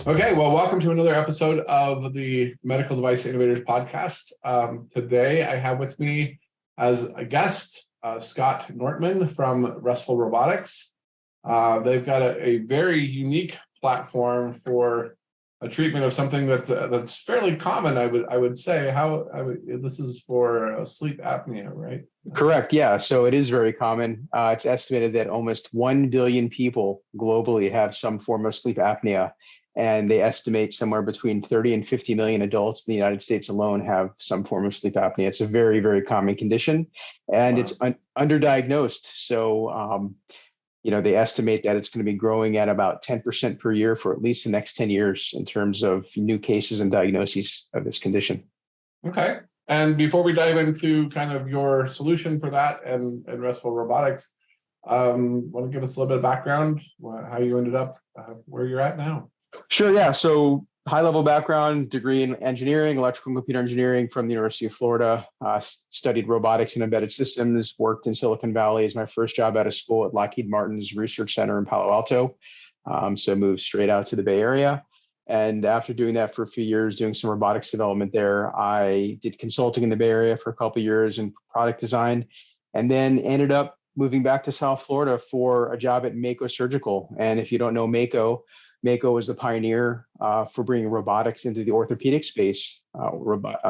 Okay, well, welcome to another episode of the Medical Device Innovators Podcast. Today, I have with me as a guest Scott Nortman from Restful Robotics. They've got a very unique platform for a treatment of something that's fairly common. I would say. This is for sleep apnea, right? Correct. Yeah. So it is very common. It's estimated that almost 1 billion people globally have some form of sleep apnea. And they estimate somewhere between 30 and 50 million adults in the United States alone have some form of sleep apnea. It's a very, very common condition, and Wow. it's underdiagnosed. So, they estimate that it's going to be growing at about 10% per year for at least the next 10 years in terms of new cases and diagnoses of this condition. Okay. And before we dive into kind of your solution for that and Restful Robotics, want to give us a little bit of background, how you ended up where you're at now? Sure, yeah. So high-level background, degree in engineering, electrical and computer engineering from the University of Florida. Studied robotics and embedded systems, worked in Silicon Valley as my first job out of school at Lockheed Martin's research center in Palo Alto. So moved straight out to the Bay Area. And after doing that for a few years, doing some robotics development there, I did consulting in the Bay Area for a couple of years in product design, and then ended up moving back to South Florida for a job at Mako Surgical. And if you don't know Mako is the pioneer for bringing robotics into the orthopedic space,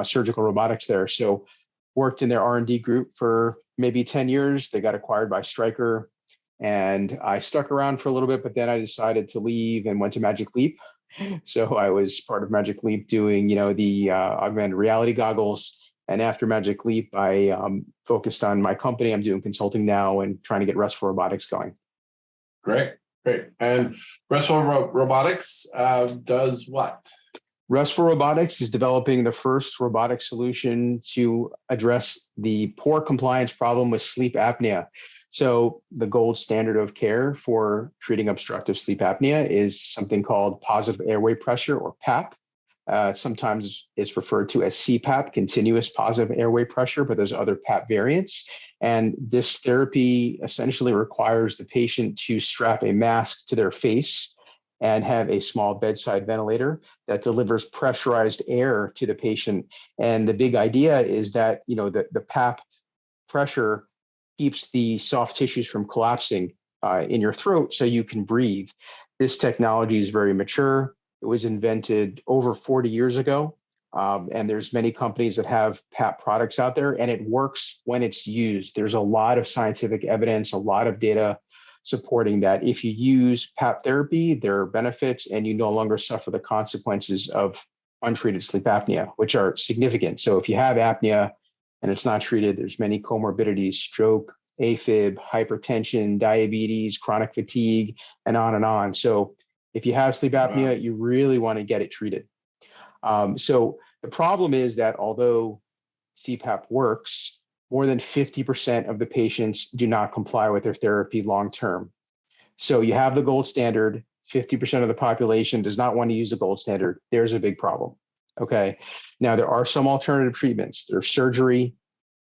surgical robotics there. So worked in their R&D group for maybe 10 years. They got acquired by Stryker, and I stuck around for a little bit, but then I decided to leave and went to Magic Leap. So I was part of Magic Leap doing, the augmented reality goggles. And after Magic Leap, I focused on my company. I'm doing consulting now and trying to get Restful Robotics going. Great. And Restful Robotics does what? Restful Robotics is developing the first robotic solution to address the poor compliance problem with sleep apnea. So the gold standard of care for treating obstructive sleep apnea is something called positive airway pressure, or PAP. Sometimes it's referred to as CPAP, continuous positive airway pressure, but there's other PAP variants. And this therapy essentially requires the patient to strap a mask to their face and have a small bedside ventilator that delivers pressurized air to the patient. And the big idea is that, the PAP pressure keeps the soft tissues from collapsing in your throat so you can breathe. This technology is very mature. It was invented over 40 years ago. And there's many companies that have PAP products out there, and it works when it's used. There's a lot of scientific evidence, a lot of data supporting that if you use PAP therapy, there are benefits, and you no longer suffer the consequences of untreated sleep apnea, which are significant. So if you have apnea and it's not treated, there's many comorbidities: stroke, AFib, hypertension, diabetes, chronic fatigue, and on and on. So if you have sleep apnea, wow, you really want to get it treated. So the problem is that although CPAP works, more than 50% of the patients do not comply with their therapy long-term. So you have the gold standard, 50% of the population does not want to use the gold standard. There's a big problem. Okay. Now there are some alternative treatments. There's surgery,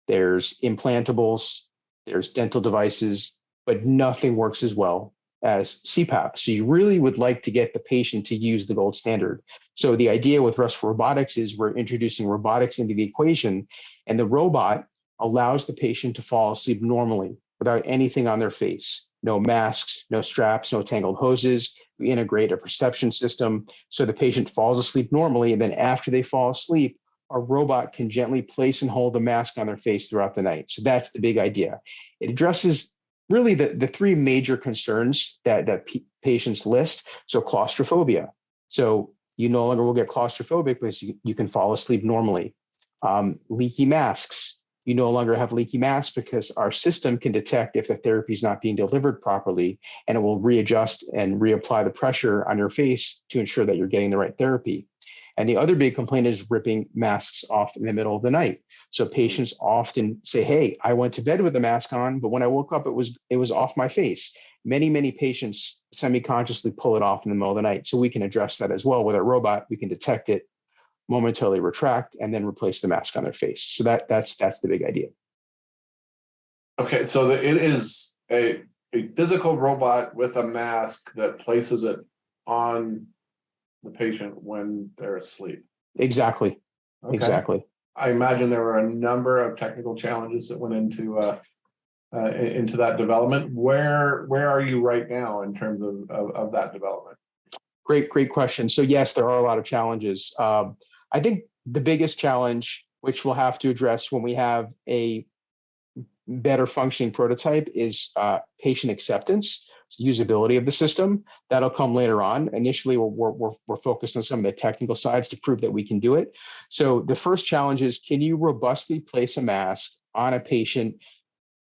there's implantables, there's dental devices, but nothing works as well as CPAP. So you really would like to get the patient to use the gold standard. So the idea with Restful Robotics is we're introducing robotics into the equation, and the robot allows the patient to fall asleep normally without anything on their face. No masks, no straps, no tangled hoses. We integrate a perception system so the patient falls asleep normally, and then after they fall asleep, our robot can gently place and hold the mask on their face throughout the night. So that's the big idea. It addresses really the three major concerns that patients list. So claustrophobia. So you no longer will get claustrophobic because you can fall asleep normally. Leaky masks. You no longer have leaky masks because our system can detect if the therapy is not being delivered properly, and it will readjust and reapply the pressure on your face to ensure that you're getting the right therapy. And the other big complaint is ripping masks off in the middle of the night. So patients often say, hey, I went to bed with the mask on, but when I woke up, it was off my face. Many patients semi-consciously pull it off in the middle of the night. So we can address that as well with our robot. We can detect it, momentarily retract, and then replace the mask on their face. So that's the big idea. Okay, so it is a physical robot with a mask that places it on the patient when they're asleep. Exactly. Okay. Exactly. I imagine there were a number of technical challenges that went into that development. Where are you right now in terms of that development? Great question. So yes, there are a lot of challenges. I think the biggest challenge, which we'll have to address when we have a better functioning prototype, is patient acceptance, usability of the system. That'll come later on. Initially, we're focused on some of the technical sides to prove that we can do it. So the first challenge is, can you robustly place a mask on a patient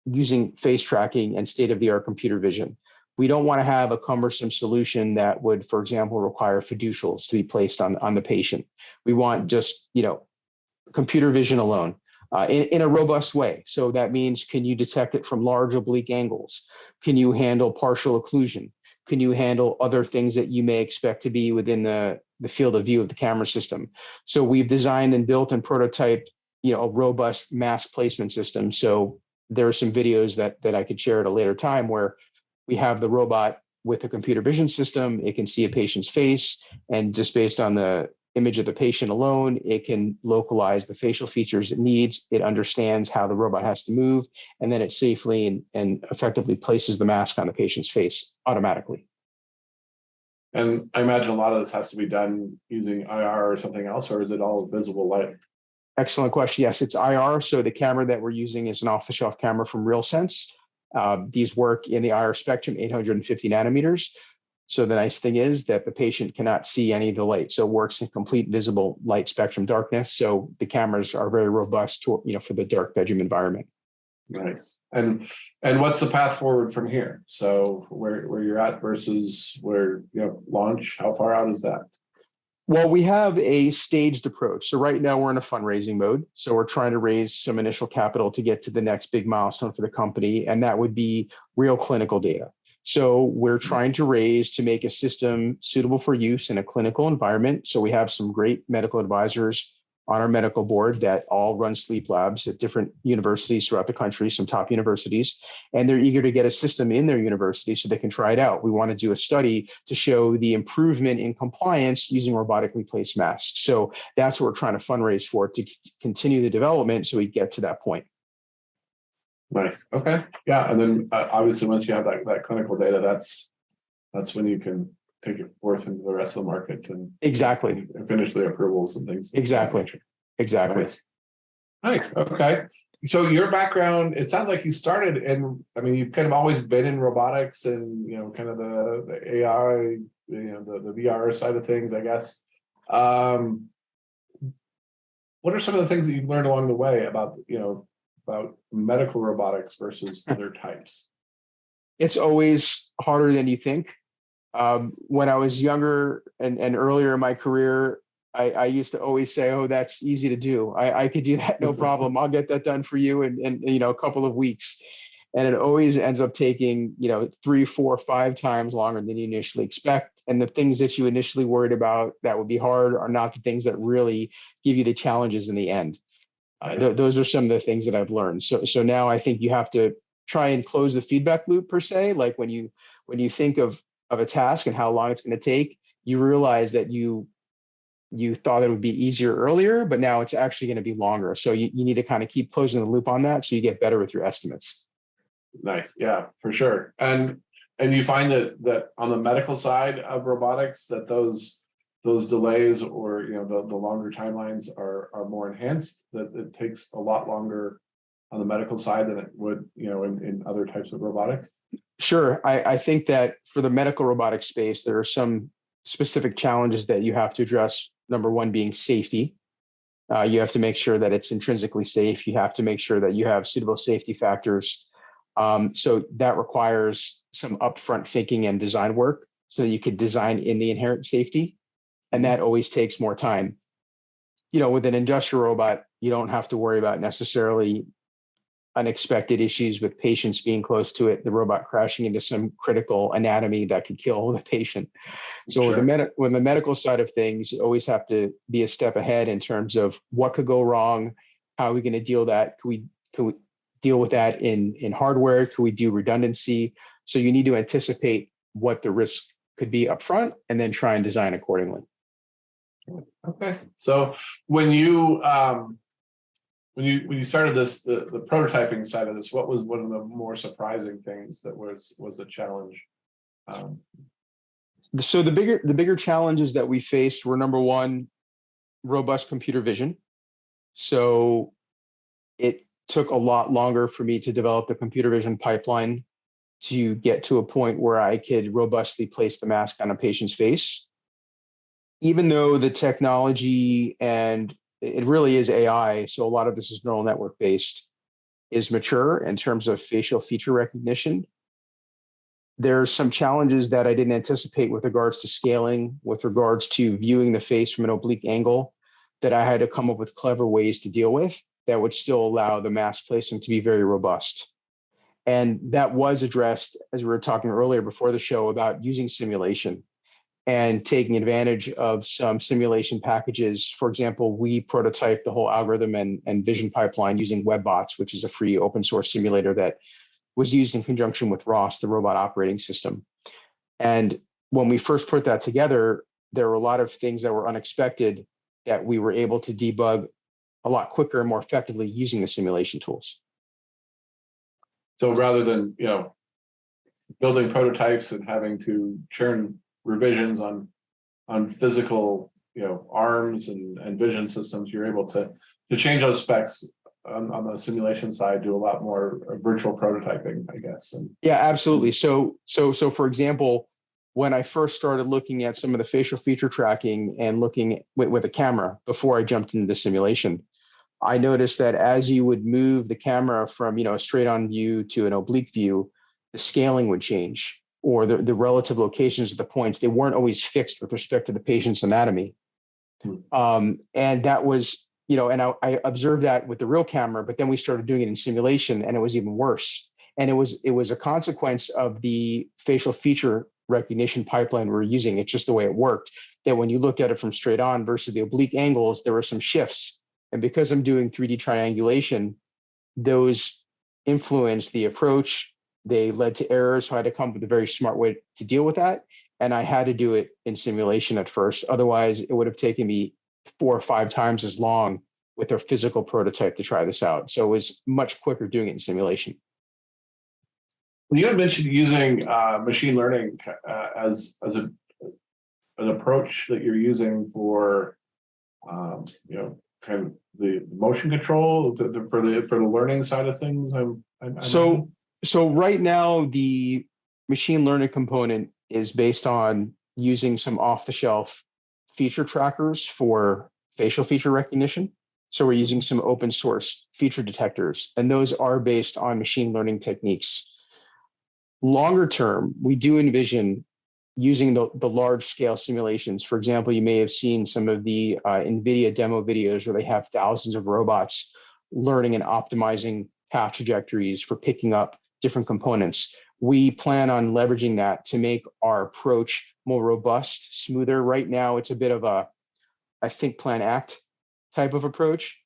using face tracking and state-of-the-art computer vision? We don't want to have a cumbersome solution that would, for example, require fiducials to be placed on the patient. We want just, computer vision alone in a robust way. So that means, can you detect it from large oblique angles? Can you handle partial occlusion? Can you handle other things that you may expect to be within the field of view of the camera system? So we've designed and built and prototyped, a robust mask placement system. So there are some videos that I could share at a later time where we have the robot with a computer vision system. It can see a patient's face, and just based on the image of the patient alone, it can localize the facial features it needs. It understands how the robot has to move, and then it safely and effectively places the mask on the patient's face automatically. And I imagine a lot of this has to be done using IR or something else, or is it all visible light? Excellent question. Yes, it's IR. So the camera that we're using is an off-the-shelf camera from RealSense. These work in the IR spectrum, 850 nanometers. So the nice thing is that the patient cannot see any of the light. So it works in complete visible light spectrum darkness. So the cameras are very robust for the dark bedroom environment. Nice. And what's the path forward from here? So where you're at versus where, launch, how far out is that? Well, we have a staged approach. So right now we're in a fundraising mode. So we're trying to raise some initial capital to get to the next big milestone for the company, and that would be real clinical data. So we're trying to raise to make a system suitable for use in a clinical environment. So we have some great medical advisors on our medical board that all run sleep labs at different universities throughout the country, some top universities, and they're eager to get a system in their university so they can try it out. We want to do a study to show the improvement in compliance using robotically placed masks. So that's what we're trying to fundraise for, to continue the development so we get to that point. Nice. Okay. Yeah. And then obviously once you have that clinical data, that's when you can take it forth into the rest of the market and exactly and finish the approvals and things. Exactly. Nice. Okay. So your background, it sounds like you started you've kind of always been in robotics and, kind of the AI, the VR side of things, I guess. What are some of the things that you've learned along the way about medical robotics versus other types? It's always harder than you think. When I was younger and earlier in my career, I used to always say, "Oh, that's easy to do. I could do that, no problem. I'll get that done for you in a couple of weeks." And it always ends up taking 3, 4, 5 times longer than you initially expect. And the things that you initially worried about that would be hard are not the things that really give you the challenges in the end. Those are some of the things that I've learned. So now I think you have to try and close the feedback loop per se. Like when you think of a task and how long it's going to take, you realize that you thought it would be easier earlier, but now it's actually going to be longer. So you need to kind of keep closing the loop on that so you get better with your estimates. Nice. Yeah, for sure. And you find that on the medical side of robotics, that those delays or the longer timelines are more enhanced, that it takes a lot longer on the medical side than it would in other types of robotics? Sure. I think that for the medical robotics space, there are some specific challenges that you have to address. Number one being safety. You have to make sure that it's intrinsically safe. You have to make sure that you have suitable safety factors. So that requires some upfront thinking and design work so that you could design in the inherent safety. And that always takes more time. With an industrial robot, you don't have to worry about necessarily unexpected issues with patients being close to it, the robot crashing into some critical anatomy that could kill the patient. So sure. With the medical side of things, you always have to be a step ahead in terms of what could go wrong, how are we going to deal with that? Can we deal with that in hardware? Can we do redundancy? So you need to anticipate what the risk could be upfront and then try and design accordingly. Okay. So when you when you started this, the prototyping side of this, what was one of the more surprising things that was a challenge? Um, So the bigger challenges that we faced were, number one, robust computer vision. So it took a lot longer for me to develop the computer vision pipeline to get to a point where I could robustly place the mask on a patient's face. Even though the technology, and it really is AI, so a lot of this is neural network based, is mature in terms of facial feature recognition, there are some challenges that I didn't anticipate with regards to scaling, with regards to viewing the face from an oblique angle, that I had to come up with clever ways to deal with that would still allow the mask placement to be very robust. And that was addressed, as we were talking earlier before the show, about using simulation and taking advantage of some simulation packages. For example, we prototyped the whole algorithm and vision pipeline using WebBots, which is a free open source simulator that was used in conjunction with ROS, the robot operating system. And when we first put that together, there were a lot of things that were unexpected that we were able to debug a lot quicker and more effectively using the simulation tools. so rather than building prototypes and having to churn revisions on physical arms and vision systems, you're able to change those specs on the simulation side, do a lot more virtual prototyping, I guess. And Yeah, absolutely. So for example, when I first started looking at some of the facial feature tracking and looking with a camera before I jumped into the simulation, I noticed that as you would move the camera from a straight on view to an oblique view, the scaling would change, or the relative locations of the points, they weren't always fixed with respect to the patient's anatomy. And that was, and I observed that with the real camera, but then we started doing it in simulation and it was even worse. And it was a consequence of the facial feature recognition pipeline we were using. It's just the way it worked, that when you looked at it from straight on versus the oblique angles, there were some shifts. And because I'm doing 3D triangulation, those influenced the approach. They led to errors. So I had to come up with a very smart way to deal with that. And I had to do it in simulation at first. Otherwise, it would have taken me 4 or 5 times as long with a physical prototype to try this out. So it was much quicker doing it in simulation. you had mentioned using machine learning as an approach that you're using for kind of the motion control for the learning side of things. So right now the machine learning component is based on using some off-the-shelf feature trackers for facial feature recognition. So we're using some open source feature detectors, and those are based on machine learning techniques. Longer term, we do envision using the large scale simulations. For example, you may have seen some of the NVIDIA demo videos where they have thousands of robots learning and optimizing path trajectories for picking up different components. We plan on leveraging that to make our approach more robust, smoother. Right now, it's a bit of a think, plan, act type of approach,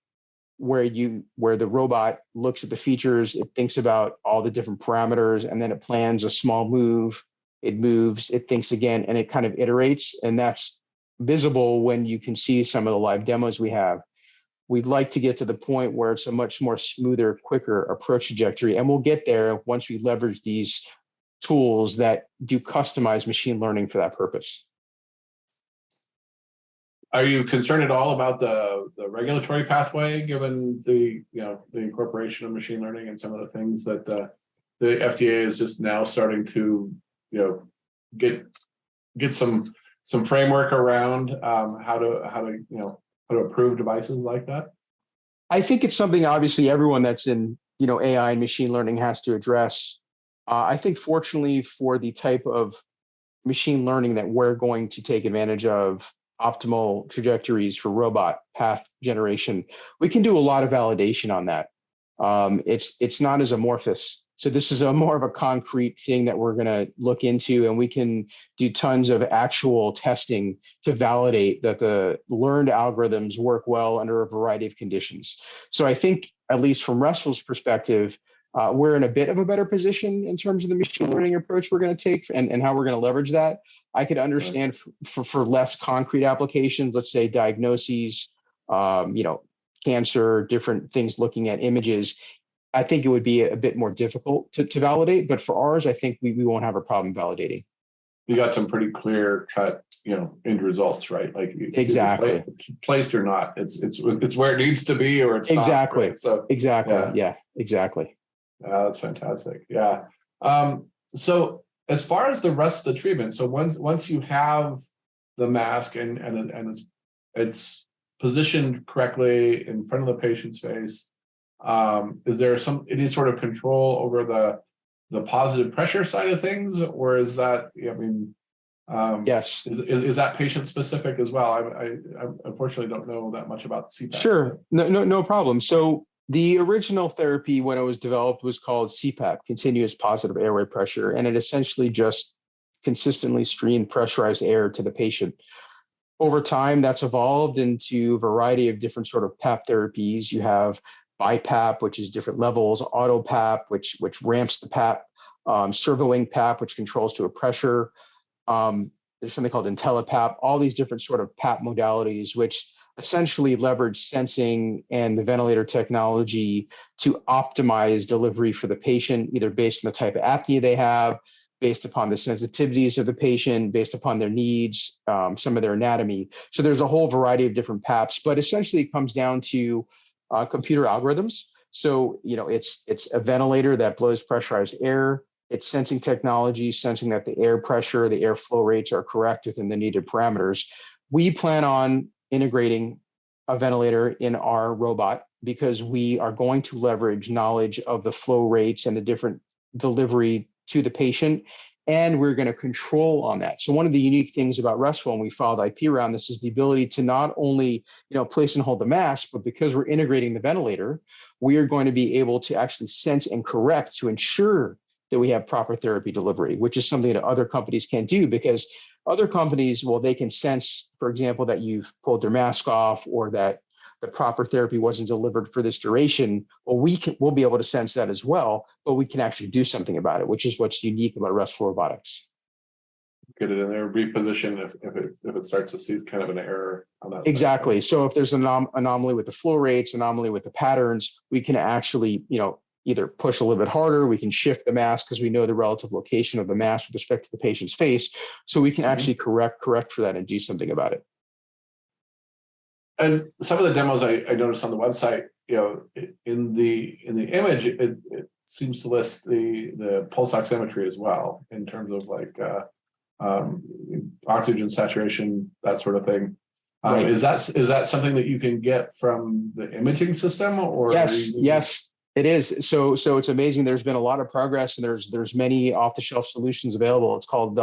where the robot looks at the features, it thinks about all the different parameters, and then it plans a small move. It moves, it thinks again, and it kind of iterates. And that's visible when you can see some of the live demos we have. We'd like to get to the point where it's a much more smoother, quicker approach trajectory. And we'll get there once we leverage these tools that do customized machine learning for that purpose. Are you concerned at all about the regulatory pathway, given the incorporation of machine learning and some of the things that the FDA is just now starting to get some framework around how to approve devices like that? I think it's something obviously everyone that's in AI and machine learning has to address. I think fortunately for the type of machine learning that we're going to take advantage of, optimal trajectories for robot path generation, we can do a lot of validation on that. It's not as amorphous. So this is a more of a concrete thing that we're going to look into, and we can do tons of actual testing to validate that the learned algorithms work well under a variety of conditions. So I think, at least from Restful's perspective, we're in a bit of a better position in terms of the machine learning approach we're going to take and how we're going to leverage that. I could understand for less concrete applications, let's say diagnoses, cancer, different things, looking at images. I think it would be a bit more difficult to validate, but for ours, I think we won't have a problem validating. You got some pretty clear cut, end results, right? Like exactly placed or not. It's where it needs to be, or it's exactly. Not, right? So exactly. Yeah, exactly. That's fantastic. Yeah. So as far as the rest of the treatment, so once you have the mask and it's positioned correctly in front of the patient's face, is there any sort of control over the positive pressure side of things, or is that, yes, is that patient specific as well? I unfortunately don't know that much about CPAP. Sure, no problem. So the original therapy, when it was developed, was called CPAP, continuous positive airway pressure, and it essentially just consistently streamed pressurized air to the patient. Over time, that's evolved into a variety of different sort of PAP therapies. You have BiPAP, which is different levels, auto PAP, which ramps the PAP, servo-wing PAP, which controls to a pressure. There's something called IntelliPAP, all these different sort of PAP modalities, which essentially leverage sensing and the ventilator technology to optimize delivery for the patient, either based on the type of apnea they have, based upon the sensitivities of the patient, based upon their needs, some of their anatomy. So there's a whole variety of different PAPs, but essentially it comes down to computer algorithms. So, it's a ventilator that blows pressurized air. It's sensing technology, sensing that the air pressure, the air flow rates are correct within the needed parameters. We plan on integrating a ventilator in our robot because we are going to leverage knowledge of the flow rates and the different delivery to the patient, and we're going to control on that. So one of the unique things about Restful, and we filed IP around this, is the ability to not only place and hold the mask, but because we're integrating the ventilator, we are going to be able to actually sense and correct to ensure that we have proper therapy delivery, which is something that other companies can't do, because other companies, well, they can sense, for example, that you've pulled their mask off or that the proper therapy wasn't delivered for this duration. Well, we'll be able to sense that as well, but we can actually do something about it, which is what's unique about Restful Robotics. Get it in there, reposition if it starts to see kind of an error on that. Exactly. So if there's an anomaly with the flow rates, anomaly with the patterns, we can actually, either push a little bit harder, we can shift the mask because we know the relative location of the mask with respect to the patient's face. So we can actually correct for that and do something about it. And some of the demos I noticed on the website, in the image, it seems to list the pulse oximetry as well, in terms of like oxygen saturation, that sort of thing. Right. Is that something that you can get from the imaging system, or? Yes, it is. So it's amazing. There's been a lot of progress, and there's many off-the-shelf solutions available. It's called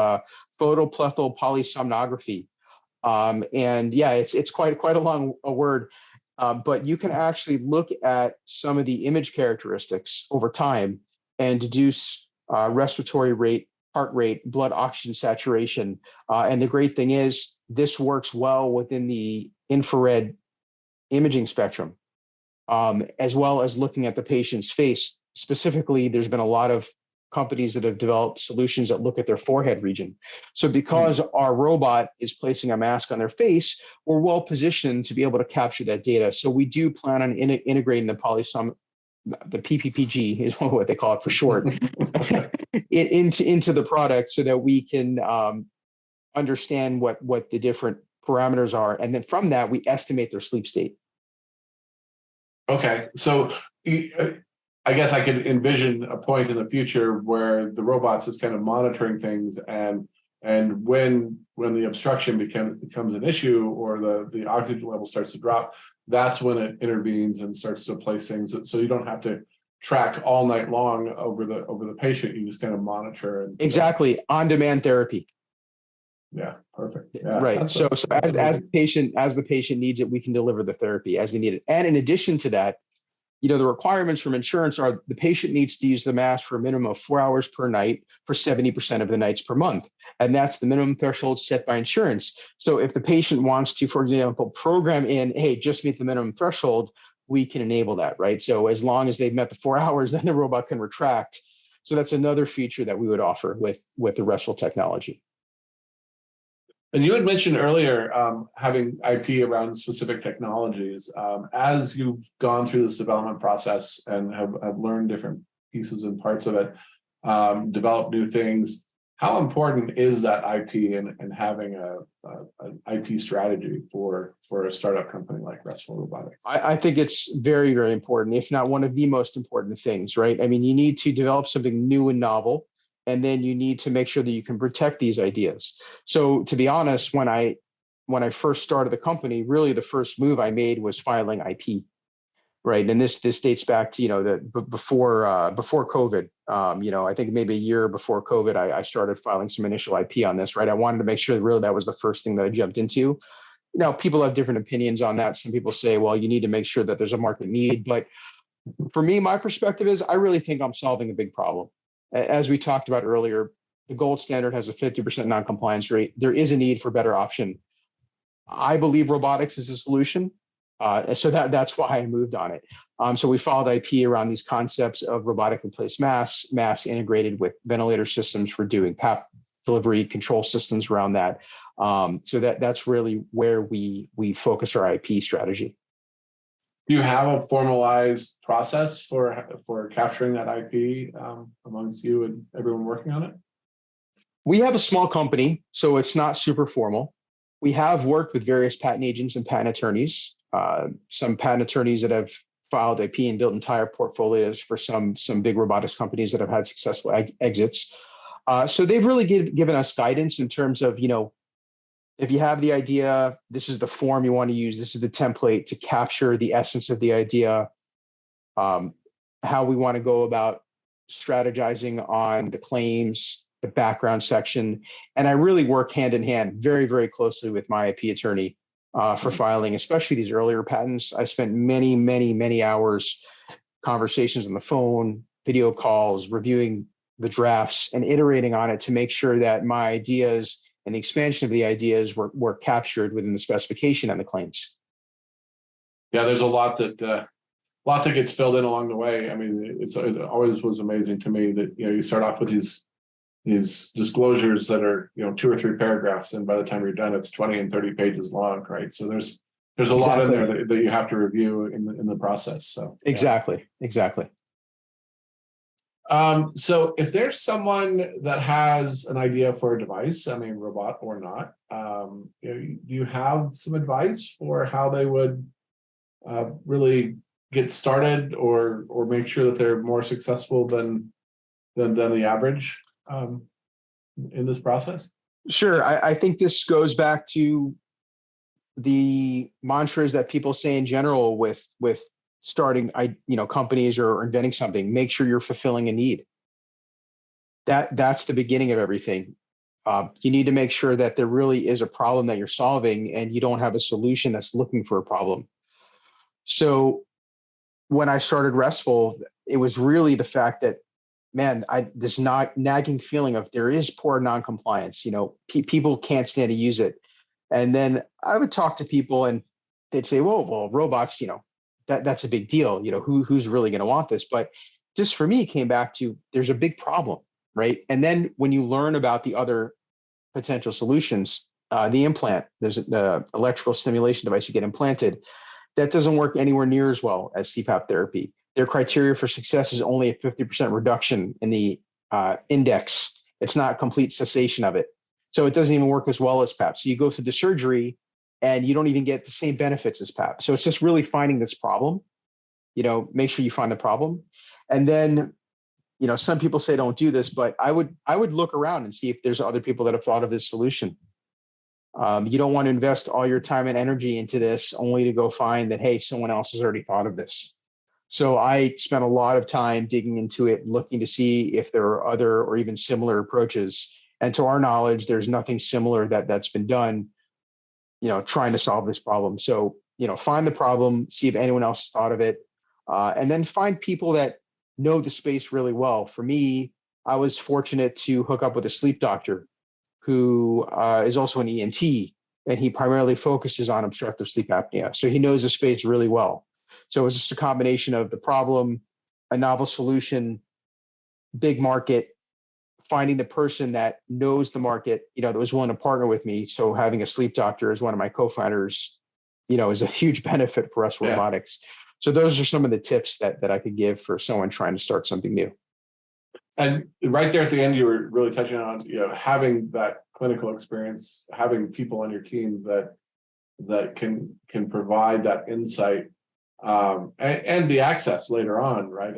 photoplethysmal polysomnography. And yeah, it's quite a long word, but you can actually look at some of the image characteristics over time and deduce respiratory rate, heart rate, blood oxygen saturation. And the great thing is this works well within the infrared imaging spectrum, as well as looking at the patient's face. Specifically, there's been a lot of companies that have developed solutions that look at their forehead region. So because our robot is placing a mask on their face, we're well positioned to be able to capture that data. So we do plan on integrating the PPPG is what they call it for short, into the product so that we can understand what the different parameters are. And then from that, we estimate their sleep state. Okay. So I guess I could envision a point in the future where the robot's just kind of monitoring things, and when the obstruction becomes an issue, or the oxygen level starts to drop, that's when it intervenes and starts to place things. So you don't have to track all night long over the patient. You just kind of monitor. Exactly. On-demand therapy. Yeah, perfect. Yeah, right. So as the patient needs it, we can deliver the therapy as they need it. And in addition to that, the requirements from insurance are the patient needs to use the mask for a minimum of 4 hours per night for 70% of the nights per month. And that's the minimum threshold set by insurance. So if the patient wants to, for example, program in, hey, just meet the minimum threshold, we can enable that, right? So as long as they've met the 4 hours, then the robot can retract. So that's another feature that we would offer with the Restful technology. And you had mentioned earlier having IP around specific technologies. As you've gone through this development process and have learned different pieces and parts of it, developed new things, how important is that IP and having an IP strategy for a startup company like Restful Robotics? I think it's very, very important, if not one of the most important things, right? I mean, you need to develop something new and novel, and then you need to make sure that you can protect these ideas. So to be honest, when I first started the company, really the first move I made was filing IP, right? And this dates back to, before COVID. I think maybe a year before COVID, I started filing some initial IP on this, right? I wanted to make sure that really that was the first thing that I jumped into. Now, people have different opinions on that. Some people say, well, you need to make sure that there's a market need. But for me, my perspective is I really think I'm solving a big problem. As we talked about earlier, the gold standard has a 50% non-compliance rate. There is a need for a better option. I believe robotics is a solution. So that's why I moved on it. So we followed IP around these concepts of robotic replace mask integrated with ventilator systems for doing PAP delivery, control systems around that. So that's really where we focus our IP strategy. Do you have a formalized process for capturing that IP amongst you and everyone working on it? We have a small company, so it's not super formal. We have worked with various patent agents and patent attorneys. Some patent attorneys that have filed IP and built entire portfolios for some big robotics companies that have had successful exits. So they've really given us guidance in terms of, if you have the idea, this is the form you want to use, this is the template to capture the essence of the idea, how we want to go about strategizing on the claims, the background section. And I really work hand in hand very, very closely with my IP attorney for filing, especially these earlier patents. I spent many, many, many hours, conversations on the phone, video calls, reviewing the drafts and iterating on it to make sure that my ideas and the expansion of the ideas were captured within the specification and the claims. Yeah, there's a lot that gets filled in along the way. I mean, it always was amazing to me that you start off with these disclosures that are 2 or 3 paragraphs, and by the time you're done, it's 20 and 30 pages long, right? So there's a lot in there that you have to review in the process. So exactly. So if there's someone that has an idea for a device, I mean, robot or not, do you have some advice for how they would really get started or make sure that they're more successful than the average in this process? Sure. I think this goes back to the mantras that people say in general with starting companies or inventing something. Make sure you're fulfilling a need. That's the beginning of everything. You need to make sure that there really is a problem that you're solving and you don't have a solution that's looking for a problem. So when I started Restful, it was really the fact that, man, this nagging feeling of there is poor non-compliance. People can't stand to use it. And then I would talk to people and they'd say, well, robots, that's a big deal. Who's really going to want this? But just for me, it came back to there's a big problem, right? And then when you learn about the other potential solutions, the implant, there's the electrical stimulation device you get implanted, that doesn't work anywhere near as well as CPAP therapy. Their criteria for success is only a 50% reduction in the index. It's not complete cessation of it. So it doesn't even work as well as PAP. So you go through the surgery and you don't even get the same benefits as PAP. So it's just really finding this problem, make sure you find the problem. And then, some people say don't do this, but I would look around and see if there's other people that have thought of this solution. You don't want to invest all your time and energy into this only to go find that, hey, someone else has already thought of this. So I spent a lot of time digging into it, looking to see if there are other or even similar approaches. And to our knowledge, there's nothing similar that's been done, trying to solve this problem. So, find the problem, see if anyone else thought of it, and then find people that know the space really well. For me, I was fortunate to hook up with a sleep doctor who is also an ENT, and he primarily focuses on obstructive sleep apnea. So he knows the space really well. So it was just a combination of the problem, a novel solution, big market, finding the person that knows the market, that was willing to partner with me. So having a sleep doctor as one of my co-founders, is a huge benefit for us robotics. So those are some of the tips that I could give for someone trying to start something new. And right there at the end, you were really touching on, having that clinical experience, having people on your team that can provide that insight, and the access later on, right?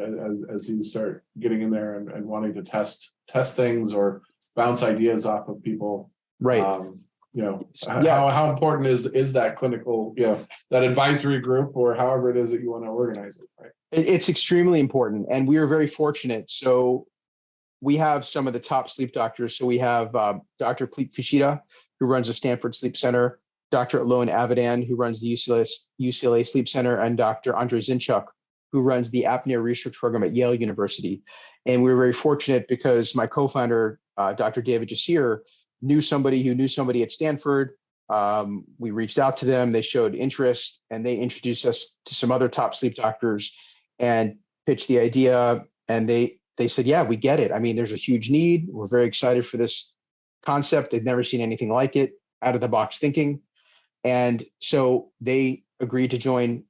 As you start getting in there and wanting to test things or bounce ideas off of people, right? How important is that clinical, that advisory group, or however it is that you want to organize it, right? It's extremely important, and we are very fortunate. So we have some of the top sleep doctors. So we have Dr. Preet Kushida, who runs the Stanford Sleep Center, Dr. Alon Avadan, who runs the UCLA Sleep Center, and Dr. Andrei Zinchuk, who runs the Apnea Research Program at Yale University. And we were very fortunate because my co-founder, Dr. David Jasir, knew somebody who knew somebody at Stanford. We reached out to them, they showed interest, and they introduced us to some other top sleep doctors and pitched the idea. And they said, yeah, we get it. I mean, there's a huge need. We're very excited for this concept. They've never seen anything like it, out of the box thinking. And so they agreed to join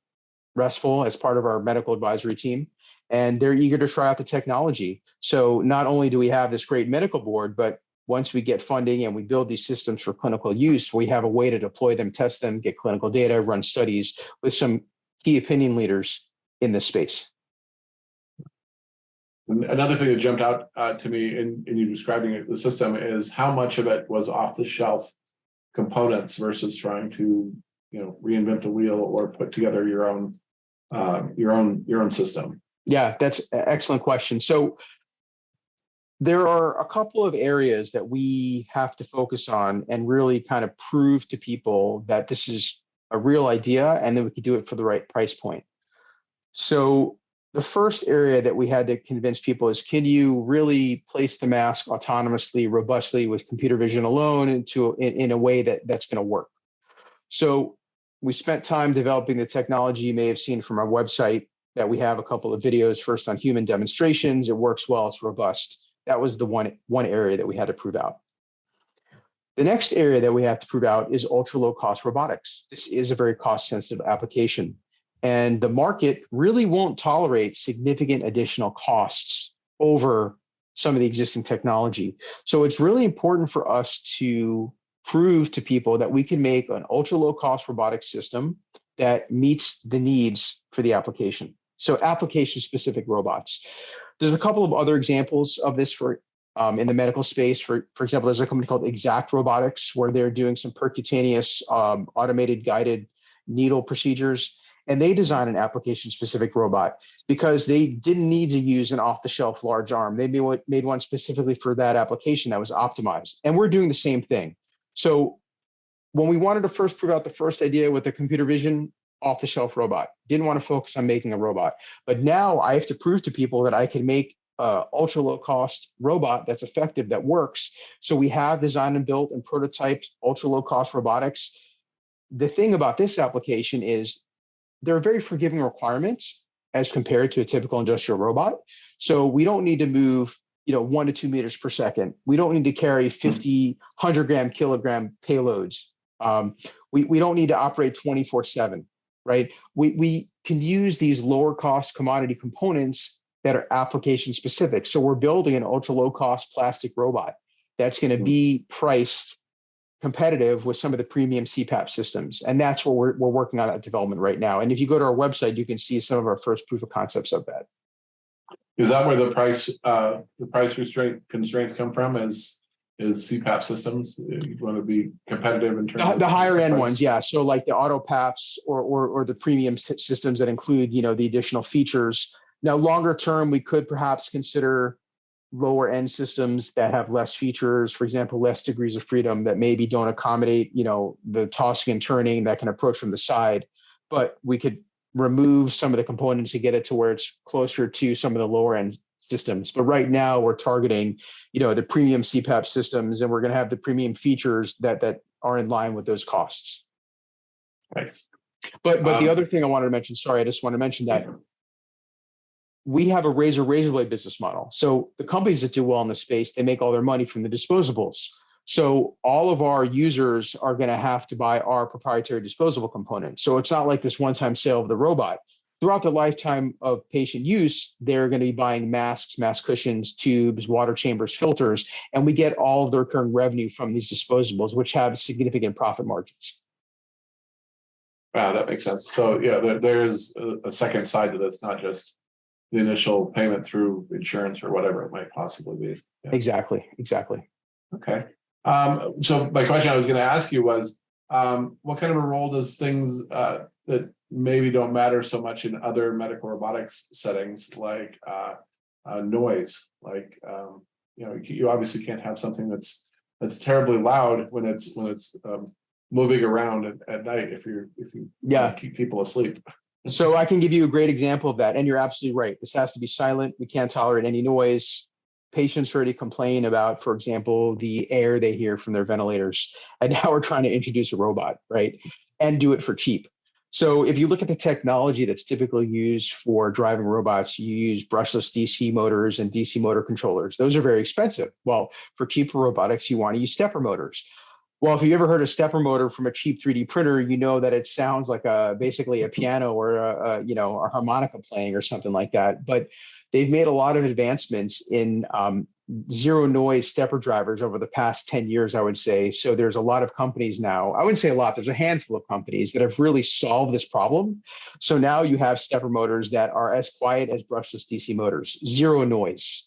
Restful as part of our medical advisory team. And they're eager to try out the technology. So not only do we have this great medical board, but once we get funding and we build these systems for clinical use, we have a way to deploy them, test them, get clinical data, run studies with some key opinion leaders in this space. Another thing that jumped out to me in you describing it, the system, is how much of it was off the shelf components versus trying to reinvent the wheel or put together your own system. Yeah, that's an excellent question. So there are a couple of areas that we have to focus on and really kind of prove to people that this is a real idea and that we can do it for the right price point. So the first area that we had to convince people is, can you really place the mask autonomously, robustly with computer vision alone in a way that's going to work? So we spent time developing the technology. You may have seen from our website that we have a couple of videos, first on human demonstrations. It works well, it's robust. That was the one area that we had to prove out. The next area that we have to prove out is ultra low cost robotics. This is a very cost sensitive application. And the market really won't tolerate significant additional costs over some of the existing technology. So it's really important for us to prove to people that we can make an ultra low cost robotic system that meets the needs for the application. So application specific robots. There's a couple of other examples of this in the medical space. For example, there's a company called Exact Robotics where they're doing some percutaneous automated guided needle procedures. And they designed an application-specific robot because they didn't need to use an off-the-shelf large arm. They made one specifically for that application that was optimized. And we're doing the same thing. So when we wanted to first prove out the first idea with the computer vision off-the-shelf robot, didn't want to focus on making a robot. But now I have to prove to people that I can make an ultra-low-cost robot that's effective, that works. So we have designed and built and prototyped ultra-low-cost robotics. The thing about this application is there are very forgiving requirements as compared to a typical industrial robot. So we don't need to move, 1 to 2 meters per second. We don't need to carry 50, 100 gram, kilogram payloads. We don't need to operate 24/7, right? We can use these lower cost commodity components that are application specific. So we're building an ultra low cost plastic robot that's going to be priced competitive with some of the premium CPAP systems. And that's what we're working on that development right now. And if you go to our website, you can see some of our first proof of concepts of that. Is that where the price constraints come from? Is CPAP systems? You want to be competitive in terms of the higher end ones, yeah. So like the auto PAPs or the premium systems that include, the additional features. Now, longer term, we could perhaps consider lower end systems that have less features, for example, less degrees of freedom that maybe don't accommodate, the tossing and turning that can approach from the side. But we could remove some of the components to get it to where it's closer to some of the lower end systems. But right now we're targeting, the premium CPAP systems, and we're going to have the premium features that are in line with those costs. Nice. But the other thing I wanted to mention, sorry, I just want to mention that we have a razor blade business model. So the companies that do well in the space, they make all their money from the disposables. So all of our users are going to have to buy our proprietary disposable component. So it's not like this one-time sale of the robot. Throughout the lifetime of patient use, they're going to be buying masks, mask cushions, tubes, water chambers, filters, and we get all of the recurring revenue from these disposables, which have significant profit margins. Wow, that makes sense. So yeah, there's a second side to this, not just the initial payment through insurance or whatever it might possibly be. Yeah. Exactly. Okay. So my question I was going to ask you was, what kind of a role does things that maybe don't matter so much in other medical robotics settings, like noise? Like you obviously can't have something that's terribly loud when it's moving around at night if you keep people asleep. So I can give you a great example of that. And you're absolutely right. This has to be silent. We can't tolerate any noise. Patients already complain about, for example, the air they hear from their ventilators. And now we're trying to introduce a robot, right? And do it for cheap. So if you look at the technology that's typically used for driving robots, you use brushless DC motors and DC motor controllers. Those are very expensive. Well, for cheaper robotics, you want to use stepper motors. Well, if you ever heard a stepper motor from a cheap 3D printer, you know that it sounds like basically a piano or a harmonica playing or something like that. But they've made a lot of advancements in zero noise stepper drivers over the past 10 years, I would say. So there's a lot of companies now, I wouldn't say a lot, there's a handful of companies that have really solved this problem. So now you have stepper motors that are as quiet as brushless DC motors, zero noise.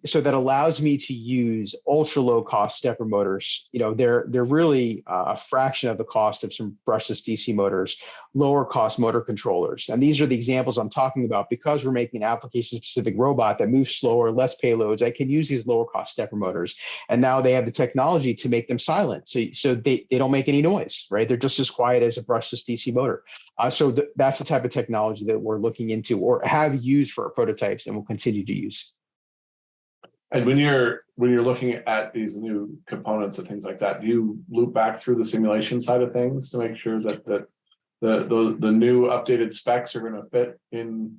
So that allows me to use ultra low cost stepper motors. They're really a fraction of the cost of some brushless DC motors, lower cost motor controllers. And these are the examples I'm talking about because we're making an application specific robot that moves slower, less payloads. I can use these lower cost stepper motors. And now they have the technology to make them silent. So they don't make any noise, right? They're just as quiet as a brushless DC motor. So that's the type of technology that we're looking into or have used for our prototypes and will continue to use. And when you're looking at these new components and things like that, do you loop back through the simulation side of things to make sure that the new updated specs are going to fit in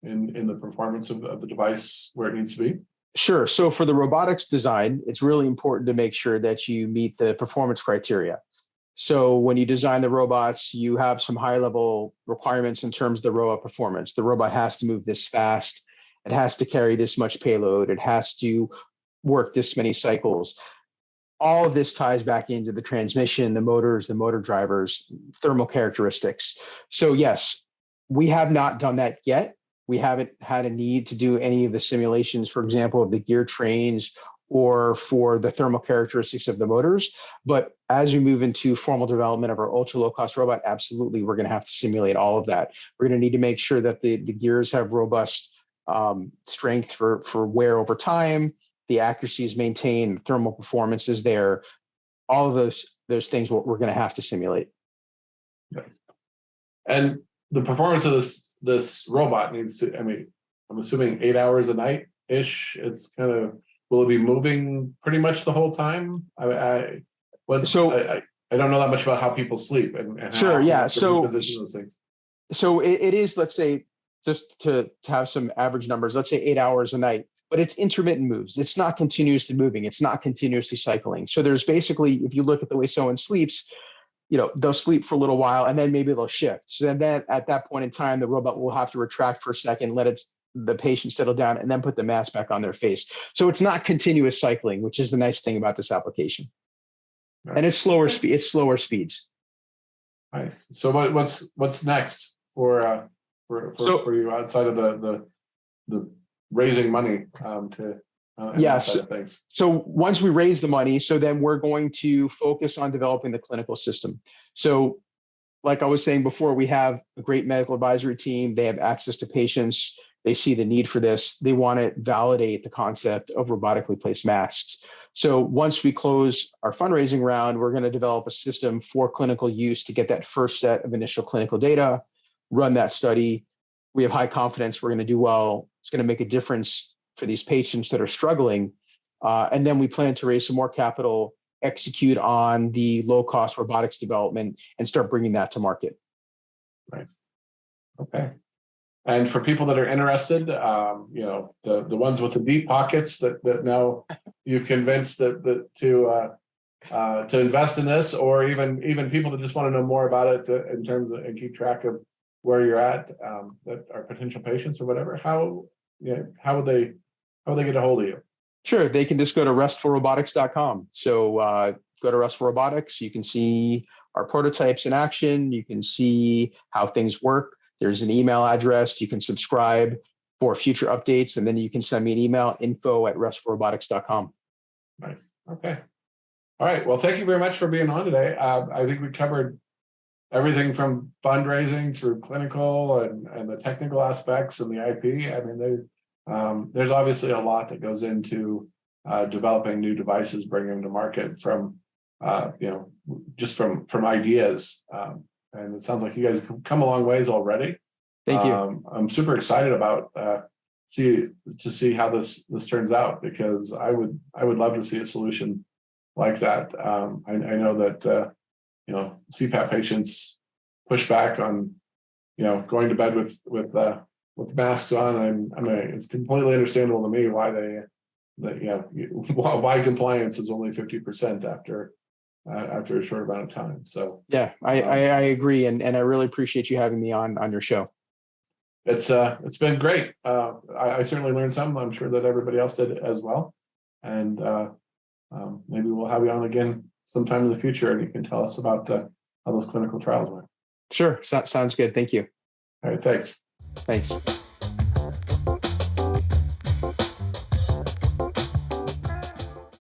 the performance of the device where it needs to be? Sure. So for the robotics design, it's really important to make sure that you meet the performance criteria. So when you design the robots, you have some high level requirements in terms of the robot performance. The robot has to move this fast. It has to carry this much payload. It has to work this many cycles. All of this ties back into the transmission, the motors, the motor drivers, thermal characteristics. So yes, we have not done that yet. We haven't had a need to do any of the simulations, for example, of the gear trains or for the thermal characteristics of the motors. But as we move into formal development of our ultra low cost robot, absolutely, we're going to have to simulate all of that. We're going to need to make sure that the gears have robust strength for wear over time, the accuracy is maintained, the thermal performance is there. All of those things we're going to have to simulate. Okay. And the performance of this robot needs to, I'm assuming 8 hours a night ish. It's kind of, will it be moving pretty much the whole time? I don't know that much about how people sleep and sure, how yeah. position those things. So it is, let's say, just to have some average numbers, let's say 8 hours a night, but it's intermittent moves. It's not continuously moving. It's not continuously cycling. So there's basically, if you look at the way someone sleeps, they'll sleep for a little while and then maybe they'll shift. So then at that point in time, the robot will have to retract for a second, let the patient settle down and then put the mask back on their face. So it's not continuous cycling, which is the nice thing about this application. Right. And it's slower speeds. Nice. So what's next for you outside of the raising money side of things? So once we raise the money, so then we're going to focus on developing the clinical system. So like I was saying before, we have a great medical advisory team. They have access to patients. They see the need for this. They want to validate the concept of robotically placed masks. So once we close our fundraising round, we're going to develop a system for clinical use to get that first set of initial clinical data, run that study. We have high confidence we're going to do well. It's going to make a difference for these patients that are struggling. And then we plan to raise some more capital execute on the low-cost robotics development and start bringing that to market. Nice. Okay. And for people that are interested, the ones with the deep pockets that now you've convinced that to invest in this, or even people that just want to know more about it in terms of and keep track of where you're at, that are potential patients or whatever, how would they get a hold of you? Sure, they can just go to restfulrobotics.com. So go to Restful Robotics. You can see our prototypes in action. You can see how things work. There's an email address. You can subscribe for future updates, and then you can send me an email, info@restfulrobotics.com. Nice. Okay. All right. Well, thank you very much for being on today. I think we covered everything from fundraising through clinical and the technical aspects and the IP. I mean, there's obviously a lot that goes into developing new devices, bringing them to market from, just from ideas. And it sounds like you guys have come a long ways already. Thank you. I'm super excited about see how this turns out, because I would love to see a solution like that. I know that CPAP patients push back on going to bed with masks on, and I mean it's completely understandable to me why why compliance is only 50% after a short amount of time. So yeah, I agree, and I really appreciate you having me on your show. It's been great. I certainly learned some. I'm sure that everybody else did as well. And maybe we'll have you on again sometime in the future, and you can tell us about how those clinical trials went. Sure, sounds good. Thank you. All right, thanks. Thanks.